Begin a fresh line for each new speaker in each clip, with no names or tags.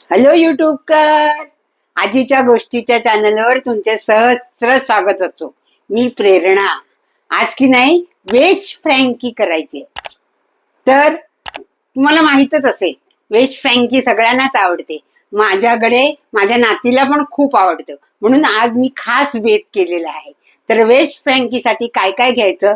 Hello युट्यूबकर, आजीच्या गोष्टीच्या चॅनलवर तुमचे सहस्र स्वागत असो. मी प्रेरणा. आज की नाही व्हेज फ्रँकी करायची. तर तुम्हाला माहितच असेल व्हेज फ्रँकी सगळ्यांनाच आवडते. माझ्याकडे माझ्या नातीला पण खूप आवडतं, म्हणून आज मी खास बेत केलेला आहे. तर व्हेज फ्रँकीसाठी काय काय घ्यायचं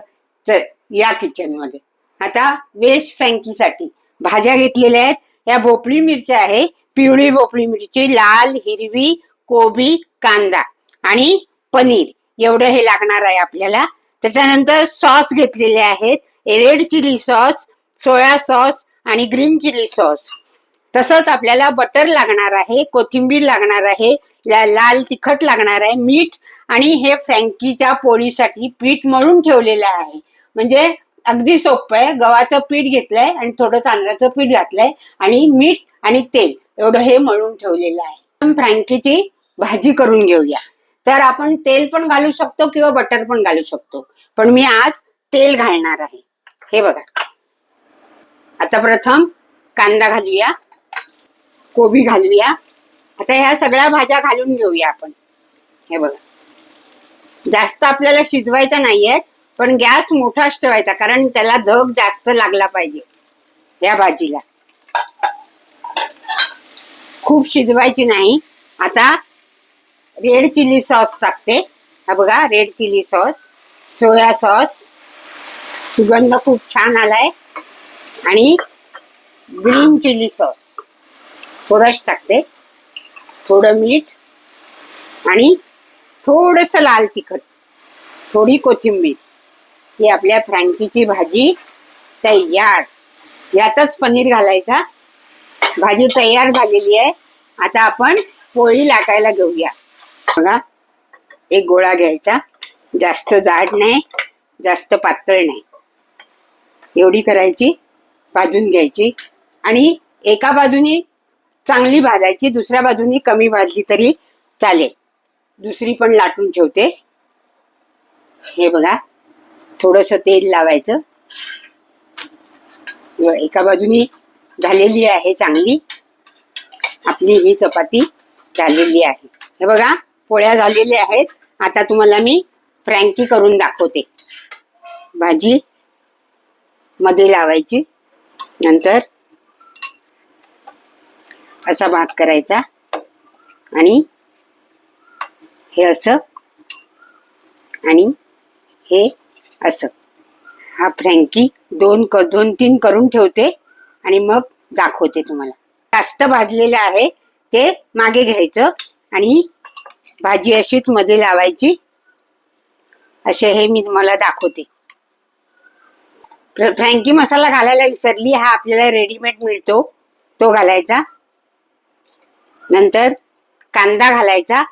या किचन मध्ये. आता व्हेज फ्रँकीसाठी भाज्या घेतलेल्या आहेत. या भोपळी मिरच्या आहे, पिवळी भोपळी मिरची, लाल, हिरवी, कोबी, कांदा आणि पनीर एवढं हे लागणार आहे आपल्याला. त्याच्यानंतर सॉस घेतलेले आहेत, red chili sauce, soya sauce आणि ग्रीन चिली सॉस. तसंच आपल्याला बटर लागणार आहे, कोथिंबीर लागणार आहे, लाल तिखट लागणार आहे, मीठ आणि हे फ्रँकीच्या पोळीसाठी पीठ मळून ठेवलेलं आहे. म्हणजे अगदी सोपं आहे. गव्हाचं पीठ घेतलंय आणि थोडं तांदळाचं पीठ घातलंय आणि मीठ आणि तेल एवढं हे मळून ठेवलेलं आहे. आपण फ्रँकीची भाजी करून घेऊया. तर आपण तेल पण घालू शकतो किंवा बटर पण घालू शकतो, पण मी आज तेल घालणार आहे. हे बघा. आता प्रथम कांदा घालूया, कोबी घालूया. आता ह्या सगळ्या भाज्या घालून घेऊया आपण. हे बघा, जास्त आपल्याला शिजवायच्या नाहीयेत, पण गॅस मोठाच ठेवायचा, कारण त्याला धग जास्त लागला पाहिजे या भाजीला. खूप शिजवायची नाही. आता रेड चिली सॉस टाकते. हा बघा, red chili sauce, soya sauce, सुगंध खूप छान आलाय, आणि ग्रीन चिली सॉस थोडंच टाकते, थोडं मीठ आणि थोडस लाल तिखट, थोडी कोथिंबीर. ही आपल्या फ्रँकीची भाजी तयार. यातच पनीर घालायचा. भाजी तयार झालेली आहे. आता आपण पोळी लाटायला घेऊया. बघा, एक गोळा घ्यायचा, जास्त जाड नाही, जास्त पातळ नाही, एवढी करायची. भाजून घ्यायची आणि एका बाजूनी चांगली भाजायची, दुसऱ्या बाजूनी कमी भाजली तरी चालेल. दुसरी पण लाटून ठेवते. हे बघा, थोडस तेल लावायचं. एका बाजूनी झालेली आहे चांगली आपली ही चपाती झालेली आहे. हे बघा, पोळ्या झालेल्या आहेत. आता तुम्हाला मी फ्रँकी करून दाखवते. भाजी मध्ये लावायची, नंतर असा भाग करायचा आणि हे असं आणि हे असं. हा फ्रँकी दोन तीन करून ठेवते आणि मग दाखवते तुम्हाला. जास्त भाजलेलं आहे ते मागे घ्यायचं आणि भाजी अशीच मध्ये लावायची. असे हे मी तुम्हाला दाखवते. फ्रँकी मसाला घालायला विसरली. हा आपल्याला रेडीमेड मिळतो, तो घालायचा. नंतर कांदा घालायचा,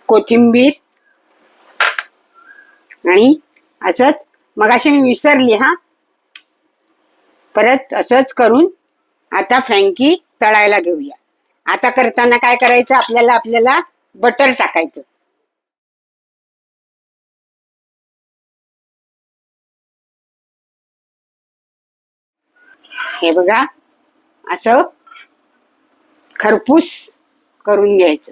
कोथिंबीर, आणि असंच मगाशी मी विसरली. परत असंच करून आता फ्रँकी तळायला घेऊया. आता करताना काय करायचं, आपल्याला बटर टाकायचं. हे बघा, असं खरपूस करून घ्यायचं.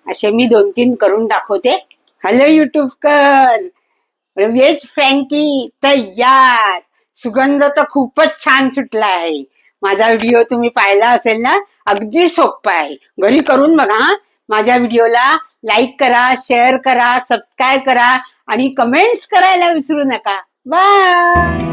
असे मी 2-3 करून दाखवते. हॅलो युट्यूबकर, व्हेज फ्रँकी तयार. सुगंध तर खूपच छान सुटला आहे. माझा व्हिडिओ तुम्ही पाहिला असेल ना, अगदी सोपं आहे. घरी करून बघा. माझ्या व्हिडिओला लाईक करा, शेअर करा, सबस्क्राईब करा आणि कमेंट्स करायला विसरू नका. बाय.